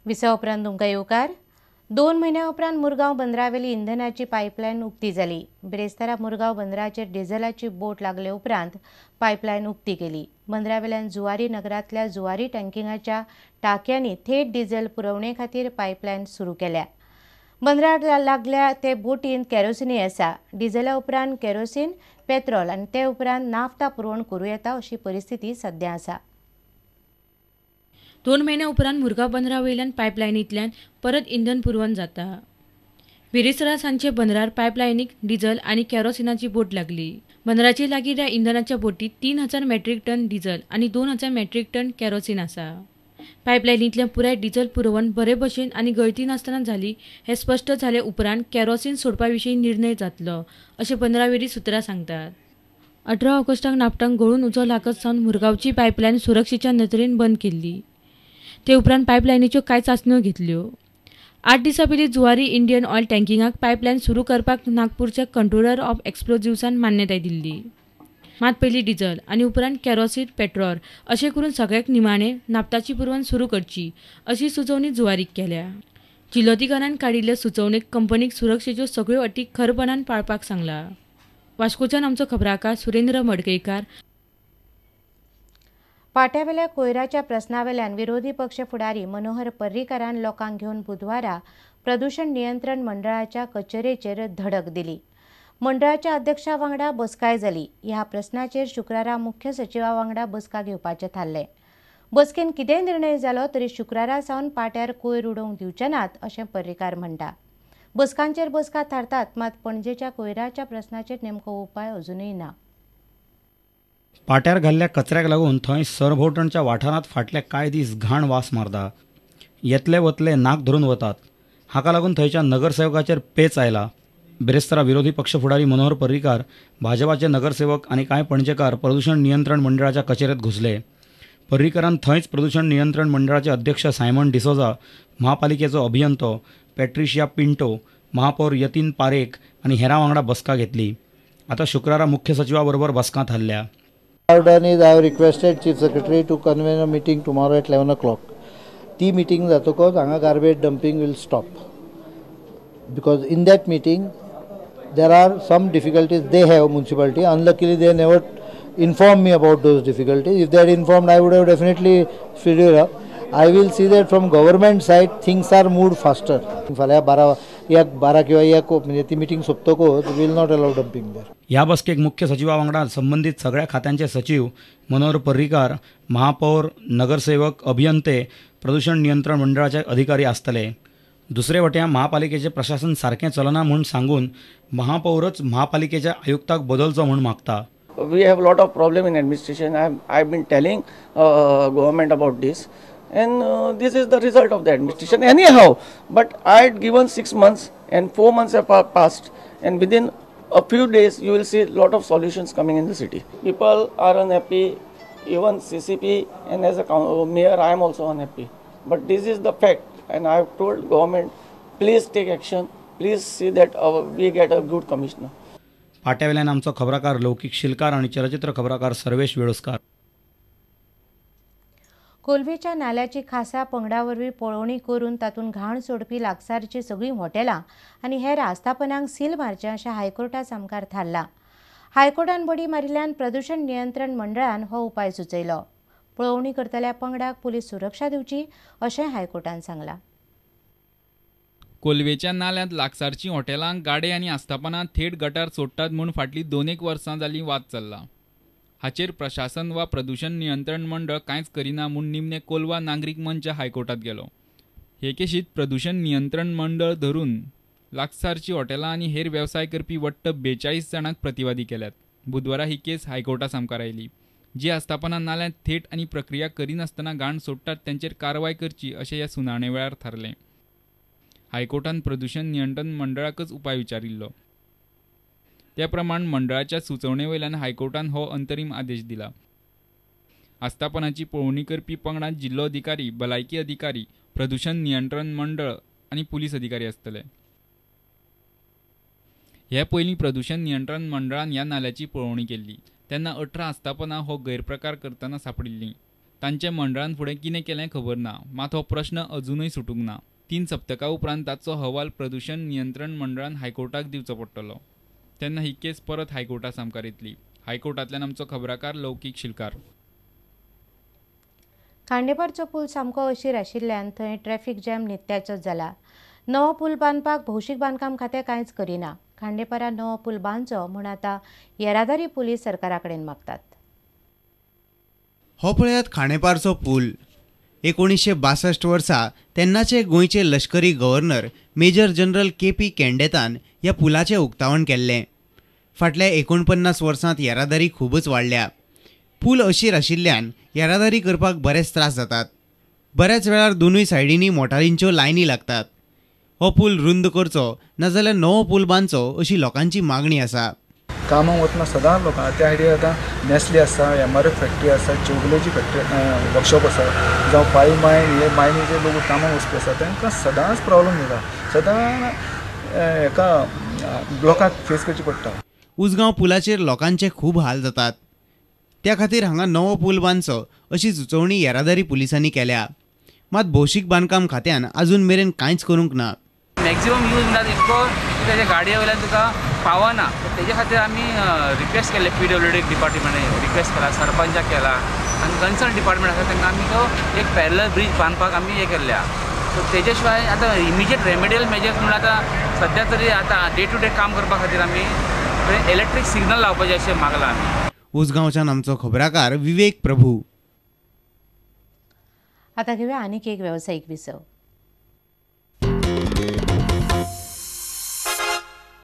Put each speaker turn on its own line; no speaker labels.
Visa उपरांत तुमकां येवकार 2 म्हयन्या उपरांत मुरगांव बंदरावेली इंधनाची पायपलायन उक्ती जाली। बिरेस्तारा मुरगांव बंदराचेर डिझेलाची बोट लागले उपरांत पायपलायन उक्ती केली। बंदरावेल्यान जुवारी नगरांतल्या जुवारी टँकिंगाच्या टांक्यांनी थेट डिझेल पुरवणे खातीर पायपलायन सुरू केल्या। बंदराक लागल्या ते बोटींत केरोसिनूय आसा। डिझेला उपरांत केरोसीन, पेट्रोल आनी ते उपरांत नाफ्ता पुरवण करूं येता अशी परिस्थिती सध्या आसा।
2 महिन्या उपरांत मुरगांव बंदरावयल्यान पायपलायनींतल्यान परत इंधन पुरवण जाता। बिरेस्तारा सांजे बंदरार पायपलायनीक डिझेल आनी केरोसिनाची बोट लागली। बंदराचे लागीं त्या इंधनाच्या बोटीत 3000 मेट्रिक टन डिझेल आनी 2000 मेट्रिक टन केरोसीन आसा। पायपलायनींतल्यान पुराय डिझेल पुरवण बरे भशेन आनी गळती नासतना जाली हे स्पश्ट जाले उपरांत केरोसीन सोडपा विशीं निर्णय जातलो अशें बंदरावेली सुत्रां सांगतात। 18 ऑगस्टाक नाफ्टांक गळून उजो लागत सावन मुरगांवची पायपलायन सुरक्षेच्या नदरेन बंद केल्ली। ते उपरांत पायपलायनीच्यो कांय चांचण्यो घेतल्यो। 8 दिसां पयलीं जुवारी इंडियन ऑयल टँकिंगाक पायपलायन सुरू करपाक नागपूरच्या कंट्रोलर ऑफ एक्सप्लोजिव्हसान मान्यताय दिल्ली। मात पयलीं डिझेल आनी उपरांत केरोसीन, पेट्रोल अशें करून सगळ्याक निमाणें नाफ्ताची पुरवण सुरू करची अशी सुचोवणी जुवारीक केल्या। जिल्लोधिकाऱ्यान काडिल्ले सुचोवणेक कंपनीक सुरक्षेच्यो सगळ्यो अटी खरपणान पाळपाक सांगला। वास्कोच्यान आमचो खबराकार सुरेंद्र मडकयकार।
पाट्यावेल्या कोयराच्या प्रस्नावेल्यान विरोधी पक्ष फुडारी मनोहर पर्रीकारान लोकांक घेवन बुधवारा प्रदूषण नियंत्रण मंडळाच्या कचेरेचेर धडक दिली। मंडळाच्या अध्यक्षा वांगडा बसकाय जाली। ह्या प्रस्नाचेर शुक्रारा मुख्य सचिवा वांगडा बसका घेवपाचें थारलें। बसकेन कितेंय निर्णय जालो तरी शुक्रारा सावन पाट्यार कोयर उडोवंक दिवचे नात अशें पर्रीकार म्हणटा। बसकांचेर बसका थारतात मात पणजेच्या कोयराच्या प्रस्नाचेर नेमको उपाय अजूनय ना।
पाट्यार घाल्ल्या कचऱ्याक लागून थंय सरभोंवतणच्या वाठारांत फाटले कांय दीस घाण वास मारता। येतले वतले नाक धरून वतात। हाका लागून थंयच्या नगरसेवकाचेर पेच आयला। बिरेस्तारा विरोधी पक्ष फुडारी मनोहर पर्रीकार, भाजपाचे नगरसेवक आनी कांय पणजेकार प्रदूषण नियंत्रण मंडळाच्या कचेरेंत घुसले। पर्रीकारान थंयच प्रदूषण नियंत्रण मंडळाचे अध्यक्ष सायमन डिसोजा, महापालिकेचो अभियंतो पॅट्रिशिया पिंटो, महापौर यतीन पारेख आनी हेरां वांगडा बसका घेतली। आतां शुक्रारा मुख्य सचिवा बरोबर बसका थारल्या।
Done is I have requested Chief Secretary to convene a meeting tomorrow at 11 o'clock. Tea meeting जातकच हांगा garbage dumping will stop. Because in that meeting there are some difficulties they have municipality. Unluckily they never informed me about those difficulties. If they had informed I would have definitely figured out. I will see that from government side things are moved faster. फाल्यां 12 किंवा 1 म्हणजे ती meeting सोंपतकच will not allow dumping there.
ह्या बसकेक मुख्य सचिवा वांगडा संबंधित सगळ्या खात्यांचे सचिव, मनोहर पर्रीकार, महापौर, नगरसेवक, अभियंते, प्रदूषण नियंत्रण मंडळाचे अधिकारी आसतले। दुसरे वटेन महापालिकेचे प्रशासन सारकें चलना म्हूण सांगून महापौरच महापालिकेच्या आयुक्ताक बदलचो म्हूण मागता।
We have a lot of problem in administration. I've been telling government about this. And this is the result of the administration anyhow. But I had given 6 months and 4 months have passed, and within a few days you will see a lot of solutions coming in the city. People are unhappy, even CCP, and as a mayor I am also unhappy. But this is the fact, and I have told government, please take action, please see that we get a good commissioner.
पाट्यावेल्यान आमचो खबराकार लौकिक शिलकार आनी चलचित्र खबराकार सर्वेश वेळुस्कार।
कोलवेच्या नाल्याची खासा पंगडा वरवीं पळोवणी करून तातूंत घाण सोडपी लागसारची सगळीं हॉटेलां आनी हेर आस्थापनांक सील मारचें अशें हायकोर्टात समकार थारला। हायकोर्टान बडी मारिल्ल्यान प्रदूषण नियंत्रण मंडळान हो उपाय सुचयलो। पळोवणी करतल्या पंगडाक पुलीस सुरक्षा दिवची अशें हायकोर्टान सांगलां।
कोलवेच्या नाल्यांत लागसारची हॉटेलां, गाडे आनी आस्थापनां थेट गटार सोडटात म्हूण फाटलीं 2-1 वर्सां जालीं वाद चल्ला। हाचेर प्रशासन वा प्रदूषण नियंत्रण मंडळ कांयच करिना म्हूण निमणे कोलवा नागरीक मंच हायकोर्टात गेलो। हे केशीत प्रदूषण नियंत्रण मंडळ धरून लागसारची हॉटेलां आनी हेर वेवसाय करपी वट्ट 42 जाणांक प्रतिवादी केल्यात। बुधवारा ही केस हायकोर्टा समकार आयली। जी आस्थापनां नाल्यांत थेट आनी प्रक्रिया करिनासतना घाण सोडटात त्यांचेर कारवाय करची अशें ह्या सुनावणे वेळार थारलें। हायकोर्टान प्रदूषण नियंत्रण मंडळाकच उपाय विचारिल्लो। त्या प्रमाण मंडळाच्या सुचोवणे वयल्यान हायकोर्टान हो अंतरीम आदेश दिला। आस्थापनाची पळोवणी करपी पंगडांत जिल्लो अधिकारी, भलायकी अधिकारी, प्रदूषण नियंत्रण मंडळ आनी पुलीस अधिकारी आसतले। हे पयलीं प्रदूषण नियंत्रण मंडळान ह्या नाल्याची पळोवणी केल्ली तेन्ना 18 आस्थापनां हो गैरप्रकार करतना सापडिल्लीं। तांचे मंडळान फुडें कितें केलें खबर ना, मात हो प्रश्न अजूनय सुटूंक ना. 3 सप्तकां उपरांत ताचो अहवाल प्रदूषण नियंत्रण मंडळान हायकोर्टाक दिवचो पडटलो. तेन्ना ही केस परत हायकोर्टा सामकार येतली. हायकोर्टांतल्यान आमचो खबराकार लौकीक शिलकार.
खांडेपारचो पूल सामको अशीर आशिल्ल्यान थंय ट्रॅफिक जॅम नित्याचोच जाला. नवो पूल बांदपाक भौशीक बांदकाम खातें कांयच करिना. खांडेपारा नवो पूल बांदचो म्हूण आतां येरादारी पुलीस सरकारा कडेन मागतात.
हो पळयात खांडेपारचो पूल. 1962 वर्सा तेन्नाचे गोंयचे लश्करी गव्हर्नर मेजर जनरल के.पी. केंडेतान ह्या पुलाचें उक्तावण केल्लें. फाटल्या 49 वर्सांत येरादारी खूबच वाडल्या. पूल अशीर आशिल्ल्यान येरादारी करपाक बरेच त्रास जातात. बऱ्याच वेळार दोनूय सायडींनी मोटारींच्यो लायनी लागतात. हो पूल रुंद करचो नाजाल्यार नवो पूल बांदचो अशी लोकांची मागणी आसा.
कामाक वतना सदांच लोकां त्या सायडीक आतां नेस्ले आसा, MRF फॅक्टरी आसा, चौगुलेची फॅक्टरी वर्कशॉप आसा, जावं पाळी मायनीचे लोक कामाक वचपी आसा, तांकां सदांच प्रॉब्लेम जाता. सदां हेका ब्लॉकाक फेस करची पडटा.
उसगांव पुलाचेर लोकांचे खूब हाल जातात. त्या खातीर हांगा नवो पूल बांदचो अशी सुचोवणी येरादारी पुलिसांनी केल्या. मात भौशीक बांदकाम खात्यान अजून मेरेन कांयच करूंक ना.
मॅक्झिमम यूज म्हणल्यार इतको तेजे गाडये वयल्यान तुका पावना. तेजे खातीर आमी रिक्वेस्ट केले PWD डिपार्टमेंटान रिक्वेस्ट केला, सरपंचाक केला आनी कन्सर्न डिपार्टमेंट आसा तांकां आमी तो एक पॅरलल ब्रीज बांदपाक आमी हे केल्ल्या. सो तेजे शिवाय आतां इमिजिएट रेमेडियल मेजर्स म्हणून आतां सद्या तरी आतां डे टू डे काम करपा खातीर आमी इलेक्ट्रीक सिग्नल लावपाचें अशें मागलां आमी.
उसगांवच्यान आमचो खबराकार विवेक प्रभू.
आतां घेवया आनीक एक वेवसायीक विसव.